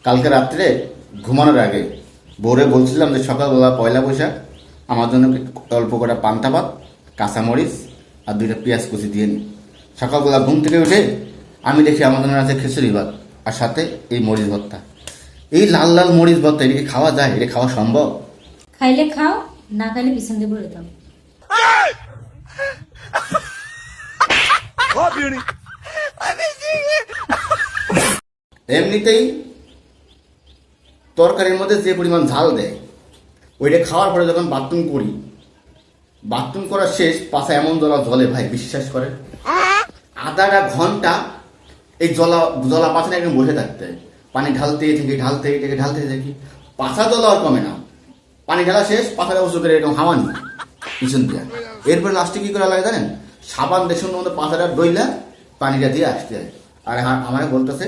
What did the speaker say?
কালকে রাত্রে ঘুমানোর আগে বউরে বলছিলাম যে সকালবেলা পয়লা বৈশাখ আমার জন্য অল্প করে পান্তা ভাত, কাঁচামরিচ আর 2টা পেঁয়াজ কুচি দিয়ে নি। সকালবেলা ঘুম থেকে উঠে আমি দেখি আমার জন্য আছে খিচুড়ি ভাত আর সাথে এই মরিচ ভর্তা। এই লাল লাল মরিচ ভর্তা এটা কি খাওয়া যায়? এটা খাওয়া সম্ভব? খাইলে খাও, না খাইলে পিছন দিয়ে বলে দাও। এমনিতেই তরকারির মধ্যে যে পরিমাণ ঝাল দেয়, ওইটা খাওয়ার পরে যখন বাথরুম করি, বাথরুম করার শেষ পাশে এমন জলা জলে ভাই, বিশ্বাস করেন আধা ঘন্টা এই জলা পাশে একদম বসে থাকতে হয়। পানি ঢালতে থেকে পাশা জলা আর কমে না। পানি ঢালা শেষ, পাশাটা উঁচু করে এরকম হাওয়া নিই পিছন দিয়ে। এরপরে লাস্টে কি করা লাগে জানেন? সাবান দেশের মধ্যে পাশাটা ডইলা পানিটা দিয়ে আসতে হয়। আর আমার বলতেছে